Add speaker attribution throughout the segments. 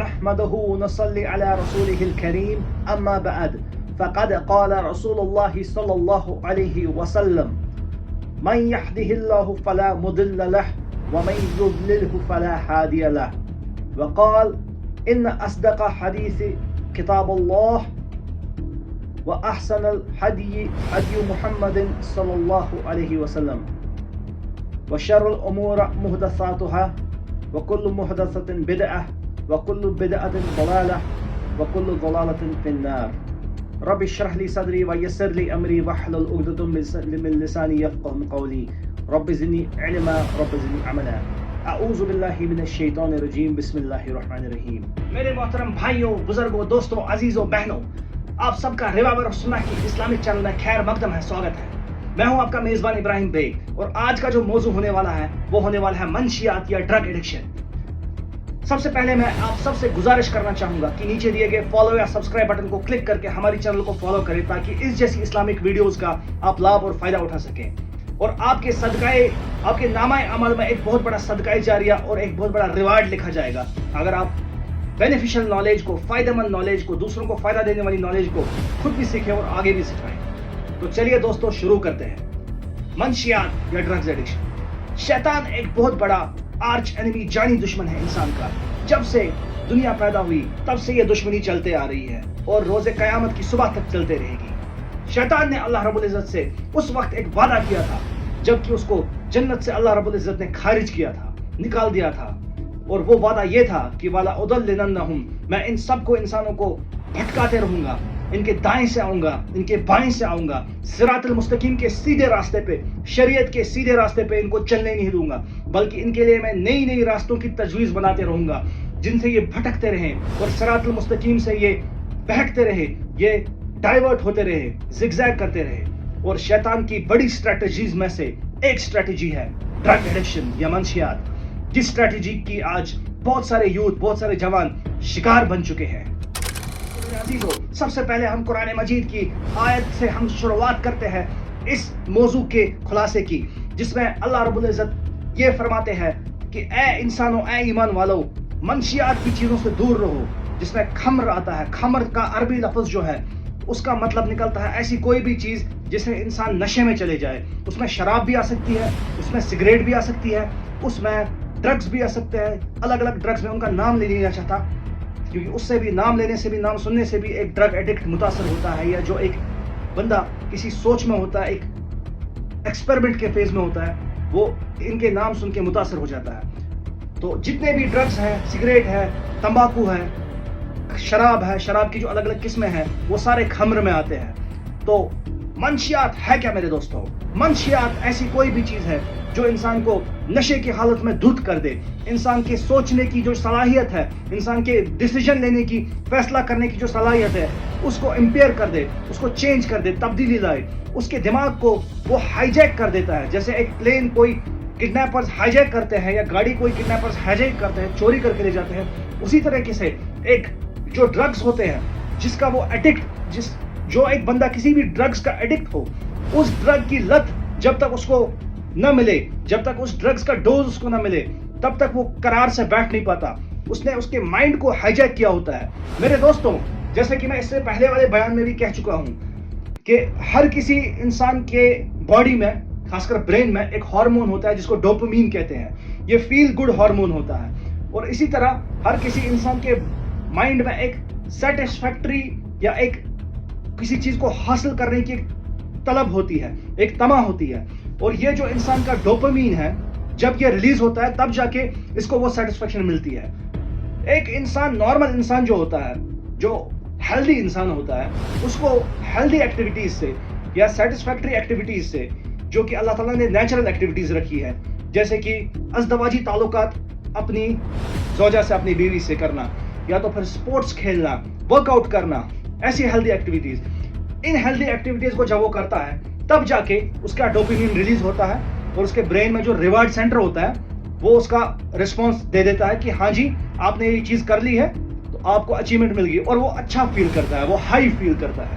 Speaker 1: نحمده ونصلي على رسوله الكريم أما بعد فقد قال رسول الله صلى الله عليه وسلم من يهده الله فلا مضل له ومن يضلله فلا هادي له وقال إن أصدق حديث كتاب الله وأحسن الهدي هدي محمد صلى الله عليه وسلم وشر الأمور محدثاتها وكل محدثة بدعة وكل بدعة ضلالة وكل ضلالة في النار رب اشرح لي صدري ويسر لي أمري واحلل عقدة من لساني يفقهوا قولي رب زدني علما رب زدنی عملا اعوذ باللہ من الشیطان الرجیم بسم اللہ الرحمن الرحیم. میرے محترم بھائیوں، بزرگوں، دوستوں، عزیزوں، بہنوں، آپ سب کا ریوائول آف سنہ کی اسلامک چینل میں خیر مقدم ہے، سواگت ہے. میں ہوں آپ کا میزبان ابراہیم بیگ، اور آج کا جو موضوع ہونے والا ہے وہ ہونے والا ہے منشیات یا ڈرگ ایڈکشن. سب سے پہلے میں آپ سب سے گزارش کرنا چاہوں گا کہ نیچے دیے گئے فالو یا سبسکرائب بٹن کو کلک کر کے ہماری چینل کو فالو کریں تاکہ اس جیسی اسلامک ویڈیوز کا آپ لابھ اور فائدہ اٹھا سکیں. اور آپ کے صدقے، آپ کے نامہ عمل میں ایک بہت بڑا صدقہ جاریہ اور ایک بہت بڑا ریوارڈ لکھا جائے گا اگر آپ بینیفیشل نالج کو، فائدہ مند نالج کو، دوسروں کو فائدہ دینے والی نالج کو خود بھی سیکھیں اور آگے بھی سکھائیں. تو چلیے دوستو شروع کرتے ہیں. منشیات یا ڈرگز ایڈکشن. شیطان ایک بہت بڑا آرچ انیمی، جانی دشمن ہے انسان کا. جب سے دنیا پیدا ہوئی تب سے یہ دشمنی چلتے آ رہی ہے اور روز قیامت کی صبح تک چلتے رہے گی. شیطان نے اللہ رب العزت سے اس وقت ایک وعدہ کیا تھا جبکہ اس کو جنت سے اللہ رب العزت نے خارج کیا تھا، نکال دیا تھا. اور وہ وعدہ یہ تھا کہ والا اضللنہم، میں ان سب کو، انسانوں کو بھٹکاتے رہوں گا، ان کے دائیں سے آؤں گا، ان کے بائیں سے آؤں گا، صراط المستقیم کے سیدھے راستے پہ، شریعت کے سیدھے راستے پہ ان کو چلنے نہیں دوں گا، بلکہ ان کے لیے میں نئی نئی راستوں کی تجویز بناتے رہوں گا جن سے یہ بھٹکتے رہیں اور صراط المستقیم سے یہ بہکتے رہے، یہ ڈائیورٹ ہوتے رہے، زگزیگ کرتے رہے. اور شیطان کی بڑی اسٹریٹجیز میں سے ایک اسٹریٹجی ہے ڈرگ ایڈکشن یا منشیات، جس اسٹریٹجی کی آج بہت سارے یوتھ، بہت سارے جوان شکار بن چکے ہیں. عزیزو، سب سے پہلے ہم قرآن مجید کی آیت سے ہم شروعات کرتے ہیں اس موضوع کے خلاصے کی، جس میں اللہ رب العزت یہ فرماتے ہیں کہ اے انسانوں، اے ایمان والو، منشیات کی چیزوں سے دور رہو. جس میں خمر آتا ہے. خمر کا عربی لفظ جو ہے اس کا مطلب نکلتا ہے ایسی کوئی بھی چیز جس سے انسان نشے میں چلے جائے. اس میں شراب بھی آ سکتی ہے، اس میں سگریٹ بھی آ سکتی ہے، اس میں ڈرگز بھی آ سکتے ہیں. الگ الگ ڈرگز میں ان کا نام نہیں لینا چاہتا کیونکہ اس سے بھی، نام لینے سے بھی، نام سننے سے بھی ایک ڈرگ ایڈکٹ متاثر ہوتا ہے، یا جو ایک بندہ کسی سوچ میں ہوتا ہے، ایک ایکسپیریمنٹ کے فیز میں ہوتا ہے، وہ ان کے نام سن کے متاثر ہو جاتا ہے. تو جتنے بھی ڈرگز ہیں، سگریٹ ہے، تمباکو ہے، شراب ہے، شراب کی جو الگ الگ قسمیں ہیں، وہ سارے خمر میں آتے ہیں. تو منشیات ہے کیا میرے دوستوں؟ منشیات ایسی کوئی بھی چیز ہے جو انسان کو نشے کی حالت میں دھت کر دے، انسان کے سوچنے کی جو صلاحیت ہے، انسان کے ڈیسیژن لینے کی، فیصلہ کرنے کی جو صلاحیت ہے، اس کو امپیئر کر دے، اس کو چینج کر دے، تبدیلی لائے، اس کے دماغ کو وہ ہائی جیک کر دیتا ہے. جیسے ایک پلین کوئی کڈنیپرز ہائی جیک کرتے ہیں، یا گاڑی کوئی کڈنیپرز ہائی جیک کرتے ہیں، چوری کر کے لے جاتے ہیں، اسی طریقے سے ایک جو ڈرگز ہوتے ہیں، جس کا وہ ایڈکٹ، جو ایک بندہ کسی بھی ڈرگز کا ایڈکٹ ہو، اس ڈرگ کی لت جب تک اس کو نہ ملے، جب تک اس ڈرگز کا ڈوز اس کو نہ ملے، تب تک وہ قرار سے بیٹھ نہیں پاتا. اس نے اس کے مائنڈ کو ہائی جیک کیا ہوتا ہے. میرے دوستوں، جیسے کہ میں اس سے پہلے والے بیان میں بھی کہہ چکا ہوں کہ ہر کسی انسان کے باڈی میں، خاص کر برین میں، ایک ہارمون ہوتا ہے جس کو ڈوپامین کہتے ہیں. یہ فیل گڈ ہارمون ہوتا ہے. اور اسی طرح ہر کسی انسان کے مائنڈ میں ایک سیٹسفیکٹری یا ایک کسی چیز کو حاصل کرنے کی ایک طلب ہوتی ہے، ایک طمع ہوتی ہے. اور یہ جو انسان کا ڈوپامین ہے، جب یہ ریلیز ہوتا ہے تب جا کے اس کو وہ سیٹسفیکشن ملتی ہے. ایک انسان، نارمل انسان جو ہوتا ہے، جو ہیلدی انسان ہوتا ہے، اس کو ہیلدی ایکٹیویٹیز سے یا سیٹسفیکٹری ایکٹیویٹیز سے، جو کہ اللہ تعالیٰ نے نیچرل ایکٹیویٹیز رکھی ہے، جیسے کہ ازدواجی تعلقات اپنی زوجہ سے، اپنی بیوی سے کرنا، یا تو پھر سپورٹس کھیلنا، ورک آؤٹ کرنا، ایسی healthy activities. In healthy activities کو جب وہ کرتا ہے تب جا کے اس کا ڈوپامین ریلیز ہوتا ہے، اور اس کے برین میں جو ریوارڈ سینٹر ہوتا ہے وہ اس کا رسپانس دے دیتا ہے کہ ہاں جی، آپ نے یہ چیز کر لی ہے تو آپ کو اچیومنٹ مل گئی. اور وہ اچھا فیل کرتا ہے، وہ ہائی فیل کرتا ہے،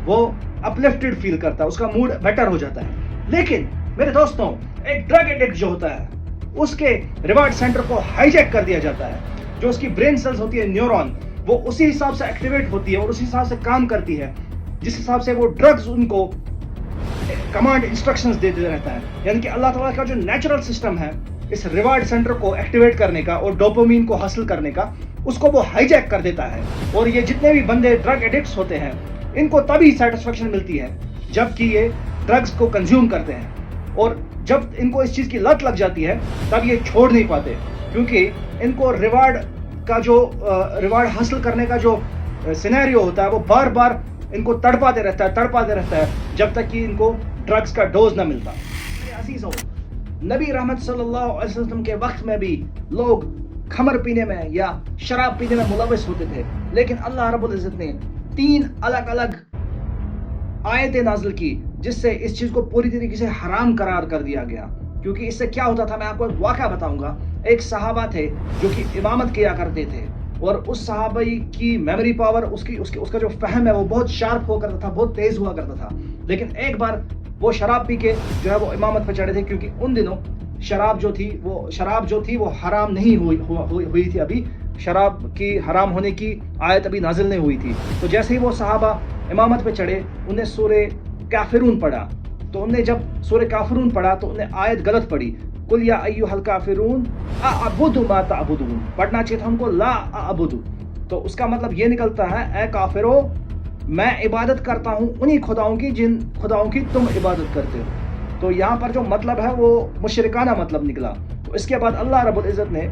Speaker 1: وہ اپلفٹڈ فیل کرتا ہے، اس کا موڈ بیٹر ہو جاتا ہے. لیکن میرے دوستوں، ایک ڈرگ ایڈکٹ جو ہوتا ہے، اس کے ریوارڈ سینٹر کو ہائی جیک کر دیا جاتا ہے. جو اس کی برین سیلز ہوتی ہے نیورون, وہ اسی حساب سے ایکٹیویٹ ہوتی ہے اور اسی حساب سے کام کرتی ہے جس حساب سے وہ ڈرگز ان کو کمانڈ انسٹرکشنز دیتے رہتا ہے. یعنی کہ اللہ تعالیٰ کا جو نیچرل سسٹم ہے اس ریوارڈ سینٹر کو ایکٹیویٹ کرنے کا اور ڈوپامین کو حاصل کرنے کا, اس کو وہ ہائی جیک کر دیتا ہے. اور یہ جتنے بھی بندے ڈرگ ایڈکٹس ہوتے ہیں ان کو تبھی سیٹسفیکشن ملتی ہے جب کہ یہ ڈرگز کو کنزیوم کرتے ہیں, اور جب ان کو اس چیز کی لت لگ جاتی ہے تب یہ چھوڑ نہیں پاتے, کیونکہ ان کو ریوارڈ حاصل کرنے کا جو سینیریو ہوتا ہے وہ بار بار ان کو تڑپاتے رہتا ہے جب تک کہ ان کو ڈرگز کا ڈوز نہ ملتا. عزیزوں, نبی رحمت صلی اللہ علیہ وسلم کے وقت میں بھی لوگ خمر پینے میں یا شراب پینے میں ملوث ہوتے تھے, لیکن اللہ رب العزت نے 3 الگ الگ آیتیں نازل کی جس سے اس چیز کو پوری طریقے سے حرام قرار کر دیا گیا. کیونکہ اس سے کیا ہوتا تھا, میں آپ کو ایک واقعہ بتاؤں گا. ایک صحابہ تھے جو کہ امامت کیا کرتے تھے, اور اس صحابی کی میموری پاور, اس کا جو فہم ہے وہ بہت شارپ ہوا کرتا تھا, بہت تیز ہوا کرتا تھا. لیکن ایک بار وہ شراب پی کے جو ہے وہ امامت پہ چڑھے تھے, کیونکہ ان دنوں شراب جو تھی وہ حرام نہیں ہوئی تھی, ابھی شراب کی حرام ہونے کی آیت ابھی نازل نہیں ہوئی تھی. تو جیسے ہی وہ صحابہ امامت پہ چڑھے انہیں سورہ کافرون پڑھا, تو انہیں جب سورہ کافرون پڑھا تو انہیں آیت غلط پڑھی, قل یا ایھا الکافرون اعبد ما تعبدون, پڑھنا چاہیے تھا ہم کو لا اعبد. تو اس کا مطلب یہ نکلتا ہے اے کافرو میں عبادت کرتا ہوں انہی خداؤں کی جن خداؤں کی تم عبادت کرتے ہو. تو یہاں پر جو مطلب ہے وہ مشرکانہ مطلب نکلا. تو اس کے بعد اللہ رب العزت نے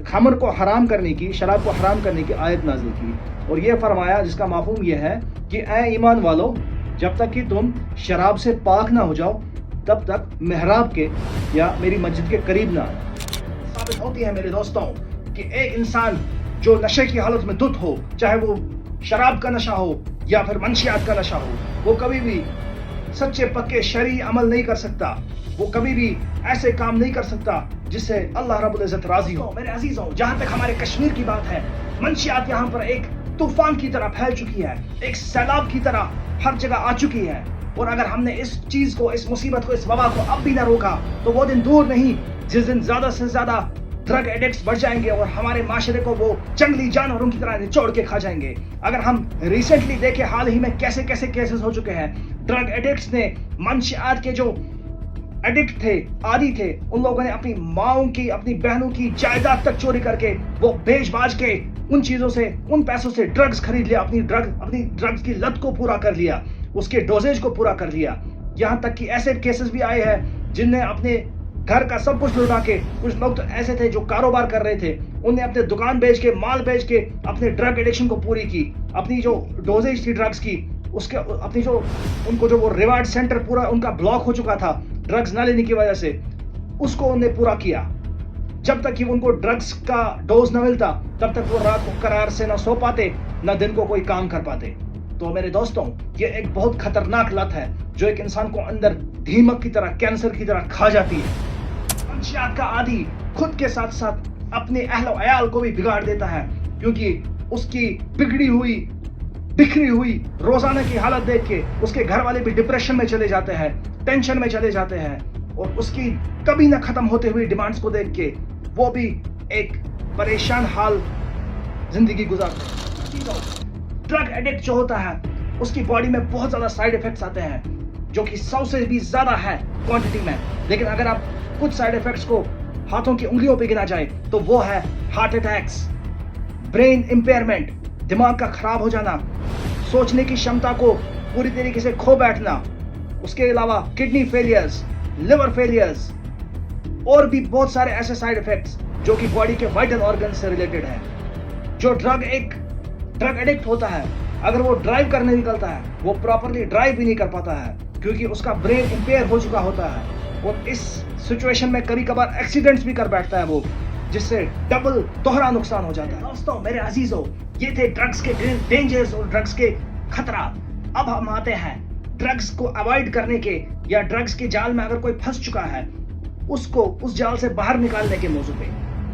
Speaker 1: خمر کو حرام کرنے کی, شراب کو حرام کرنے کی آیت نازل کی, اور یہ فرمایا جس کا مفہوم یہ ہے کہ اے ایمان والو, جب تک کہ تم شراب سے پاک نہ ہو جاؤ تب تک محراب کے یا میری مسجد کے قریب نہ آئے. ثابت ہوتی ہے میرے دوستوں کہ ایک انسان جو نشے کی حالت میں دھت ہو, چاہے وہ شراب کا نشہ ہو یا پھر منشیات کا نشہ ہو, وہ کبھی بھی سچے پکے شرعی عمل نہیں کر سکتا, وہ کبھی بھی ایسے کام نہیں کر سکتا جس سے اللہ رب العزت راضی ہو. میرے عزیزوں, جہاں تک ہمارے کشمیر کی بات ہے, منشیات یہاں پر ایک طوفان کی طرح پھیل چکی ہے, ایک سیلاب کی طرح ہر جگہ آ چکی ہے. اور اگر ہم نے اس چیز کو, اس مصیبت کو, اس وبا کو اب بھی نہ روکا تو وہ دن دور نہیں جس دن زیادہ سے زیادہ ڈرگ ایڈکٹس بڑھ جائیں گے اور ہمارے معاشرے کو وہ جنگلی جانوروں کی طرح نچوڑ کے کھا جائیں گے. اگر ہم ریسنٹلی دیکھیں حال ہی میں کیسے کیسز ہو چکے ہیں, ڈرگ ایڈکٹس نے منشیات کے جو ایڈکٹ تھے, عادی تھے, ان لوگوں نے اپنی ماؤں کی, اپنی بہنوں کی جائیداد تک چوری کر کے وہ بیچ باچ کے ان چیزوں سے, ان پیسوں سے ڈرگز خرید لیا, اپنی ڈرگز کی لت کو پورا کر لیا, اس کے ڈوزیج کو پورا کر لیا. یہاں تک کہ ایسے کیسز بھی آئے ہیں جن نے اپنے گھر کا سب کچھ لوٹا کے, کچھ لوگ تو ایسے تھے جو کاروبار کر رہے تھے, انہوں نے اپنے دکان بیچ کے, مال بیچ کے اپنے ڈرگ ایڈکشن کو پوری کی, اپنی جو ڈوزیج تھی ڈرگز کی اس کے, اپنی جو ان کو جو وہ ریوارڈ سینٹر پورا ان کا بلاک ہو چکا تھا ڈرگز نہ لینے کی وجہ سے, اس کو انہوں نے پورا کیا. جب تک کہ ان کو ڈرگز کا ڈوز نہ ملتا تب تک وہ رات کو قرار سے نہ سو پاتے نہ دن کو کوئی کام کر پاتے. تو میرے دوستوں, یہ ایک بہت خطرناک لت ہے جو ایک انسان کو اندر دھیمک کی طرح, کینسر کی طرح کھا جاتی ہے. منشیات کا عادی خود کے ساتھ ساتھ اپنے اہل و عیال کو بھی بگاڑ دیتا ہے, کیونکہ اس کی بگڑی ہوئی, بکھری ہوئی روزانہ کی حالت دیکھ کے اس کے گھر والے بھی ڈپریشن میں چلے جاتے ہیں, ٹینشن میں چلے جاتے ہیں, اور اس کی کبھی نہ ختم ہوتے ہوئی ڈیمانڈز کو دیکھ کے وہ بھی ایک پریشان حال زندگی گزارتے ہیں. ڈرگ ایڈکٹ جو ہوتا ہے اس کی باڈی میں بہت زیادہ سائیڈ ایفیکٹس آتے ہیں جو کہ 100 سے بھی زیادہ ہے کوانٹٹی میں, لیکن اگر آپ کچھ سائیڈ ایفیکٹس کو ہاتھوں کی انگلیوں پہ گنا جائے تو وہ ہے ہارٹ اٹیکس, برین امپیئرمنٹ, دماغ کا خراب ہو جانا, سوچنے کی شمتا کو پوری طریقے سے کھو بیٹھنا, اس کے علاوہ کڈنی فیلیئرز, لیور فیلیئرز, اور بھی بہت سارے ایسے سائیڈ ایفیکٹس جو کہ باڈی کے وائٹل آرگن سے ریلیٹڈ ہے. جو ڈرگ ایڈکٹ ہوتا ہے اگر وہ ڈرائیو کرنے نکلتا ہے وہ پراپرلی ڈرائیو بھی نہیں کر پاتا ہے, کیونکہ اس کا برین امپیئر ہو چکا ہوتا ہے, اور اس سچویشن میں کبھی کبھار ایکسیڈنٹس بھی کر بیٹھتا ہے وہ, جس سے ڈبل دوہرا نقصان ہو جاتا ہے. دوستوں, میرے عزیزوں, یہ تھے ڈرگز کے ڈینجرز اور ڈرگز کے خطرات. اب ہم آتے ہیں ڈرگز کو اوائڈ کرنے کے, یا ڈرگز کے جال میں اگر کوئی پھنس چکا ہے اس کو اس جال سے باہر نکالنے کے موضوع پہ.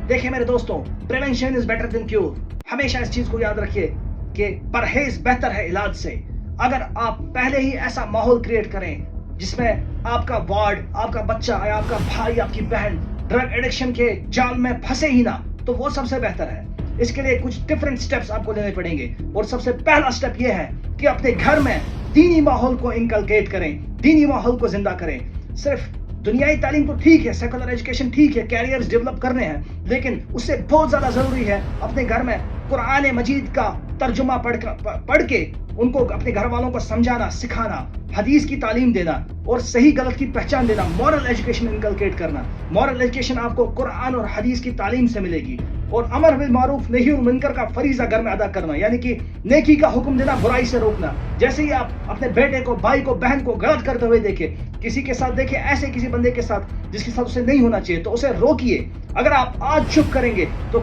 Speaker 1: دیکھیں میرے دوستوں, prevention is better than cure. ہمیشہ اس چیز کو یاد رکھیے کہ پرہیز بہتر ہے علاج سے. اگر آپ پہلے ہی ایسا ماحول کریٹ کریں جس میں آپ کا وارڈ, آپ کا بچہ یا آپ کا بھائی, آپ کی بہن ڈرگ ایڈکشن کے جال میں پھنسے ہی نہ, تو وہ سب سے بہتر ہے. اس کے لیے کچھ ڈفرینٹ اسٹیپس آپ کو لینے پڑیں گے. اور سب سے پہلا اسٹیپ یہ ہے کہ اپنے گھر میں دینی ماحول کو انکلکیٹ کریں, دینی ماحول کو زندہ کریں. صرف دنیائی تعلیم تو ٹھیک ہے, سیکولر ایجوکیشن ٹھیک ہے, کیریئرز ڈیولپ کرنے ہیں, لیکن اس سے بہت زیادہ ضروری ہے اپنے گھر میں قرآن مجید کا ترجمہ پڑھ کے ان کو اپنے گھر والوں کو سمجھانا, سکھانا, حدیث کی تعلیم دینا اور صحیح غلط کی پہچان دینا, مورل ایجوکیشن انکلکیٹ کرنا. مورل ایجوکیشن آپ کو قرآن اور حدیث کی تعلیم سے ملے گی. اور امر بالمعروف نہی عن المنکر کا فریضہ گھر میں ادا کرنا, یعنی کہ نیکی کا حکم دینا, برائی سے روکنا. جیسے ہی آپ اپنے بیٹے کو, بھائی کو, بہن کو غلط کرتے ہوئے دیکھیں, کسی کے ساتھ دیکھیں, ایسے کسی بندے کے ساتھ جس کے ساتھ اسے نہیں ہونا چاہیے, تو اسے روکیے. اگر آپ آج چپ کریں گے تو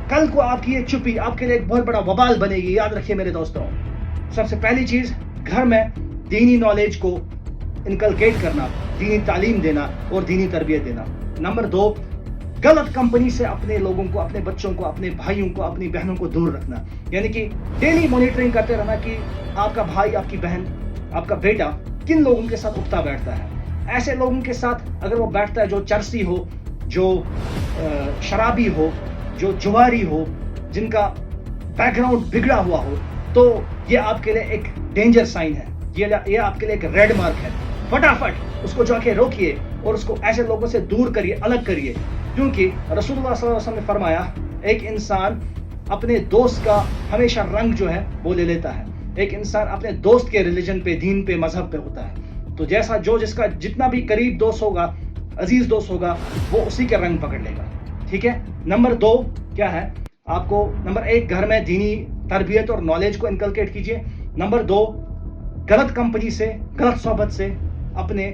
Speaker 1: کل کو آپ کی یہ چپی آپ کے لیے ایک بہت بڑا وبال بنے گی. یاد رکھیے میرے دوستوں, سب سے پہلی چیز گھر میں دینی نالج کو انکلکیٹ کرنا, دینی تعلیم دینا اور دینی تربیت دینا. نمبر 2, غلط کمپنی سے اپنے لوگوں کو, اپنے بچوں کو, اپنے بھائیوں کو, اپنی بہنوں کو دور رکھنا. یعنی کہ ڈیلی مانیٹرنگ کرتے رہنا کہ آپ کا بھائی, آپ کی بہن, آپ کا بیٹا کن لوگوں کے ساتھ اٹھتا بیٹھتا ہے. ایسے لوگوں کے ساتھ اگر وہ بیٹھتا ہے جو چرسی ہو, جو شرابی ہو, جو جواری ہو, جن کا بیک گراؤنڈ بگڑا ہوا ہو, تو یہ آپ کے لیے ایک ڈینجر سائن ہے, یہ آپ کے لیے ایک ریڈ مارک ہے. فٹافٹ اس کو جا کے روکیے اور اس کو ایسے لوگوں سے دور کریے, الگ کریے. کیونکہ رسول اللہ صلی اللہ علیہ وسلم نے فرمایا ایک انسان اپنے دوست کا ہمیشہ رنگ جو ہے وہ لے لیتا ہے. ایک انسان اپنے دوست کے ریلیجن پہ, دین پہ, مذہب پہ ہوتا ہے. تو جیسا جس کا جتنا بھی قریب دوست ہوگا, عزیز دوست ہوگا, وہ اسی کے رنگ پکڑ لے گا. ٹھیک ہے. نمبر 2 کیا ہے, آپ کو نمبر 1 گھر میں دینی تربیت اور نالج کو انکلکیٹ کیجیے. نمبر 2 غلط کمپنی سے, غلط صحبت سے اپنے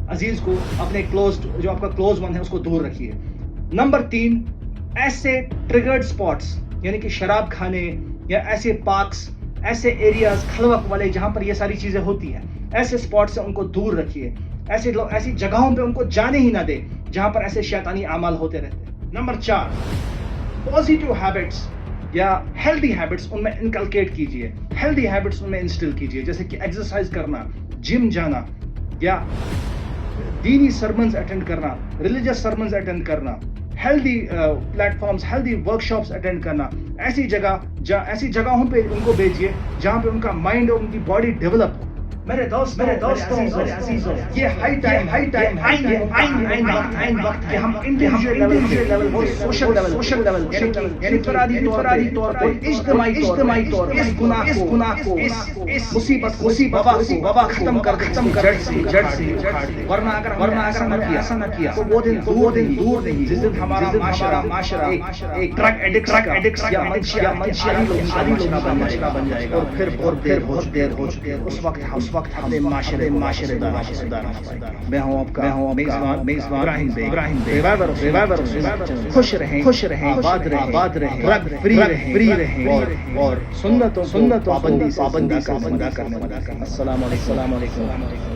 Speaker 1: عزیز کو, اپنے جو آپ کا کلوز ون ہے اس کو دور رکھیے. نمبر 3 ایسے ٹریگرڈ سپاٹس, یعنی کہ شراب کھانے یا ایسے پارکس, ایسے ایریاز خلوت والے جہاں پر یہ ساری چیزیں ہوتی ہیں, ایسے سپاٹ سے ان کو دور رکھیے. ایسی جگہوں پہ ان کو جانے ہی نہ دے جہاں پر ایسے شیطانی اعمال ہوتے رہتے ہیں. نمبر 4 پازیٹیو ہیبٹس یا ہیلدی ہیبٹس ان میں انکلکیٹ کیجیے, ہیلدی ہیبٹس ان میں انسٹل کیجیے, جیسے کہ ایکسرسائز کرنا, جم جانا, یا دینی سرمنز اٹینڈ کرنا, ریلیجس سرمنز اٹینڈ کرنا, healthy platforms, healthy workshops attend کرنا. ایسی جگہوں پہ ان کو بھیجیے جہاں پہ ان کا مائنڈ اور ان کی باڈی ڈیولپ ہو. میرے دوستوں یہ ہائی ٹائم وقت کہ ہم انڈیویجول لیول اور سوشل لیول یعنی انفرادی طور پر, اجتماعی طور پر اس گناہ کو, اس مصیبت کو, وبا ختم کر جڑ سے. ورنہ اگر ایسا نہ کیا تو وہ دن دور نہیں جس دن ہمارا معاشرہ ایک ڈرگ ایڈکٹس یا منشیاتی لوگوں کا معاشرہ بن جائے گا. اور پھر بہت دیر ہو چکی ہے. اس وقت اپنے معاشرے دار. میں ہوں آپ کا میزبان ابراہیم ریوائور. خوش رہیں, آباد رہیں, ڈرگ فری رہیں اور سنتوں پابندی کا زندہ کرنے والا. السلام علیکم.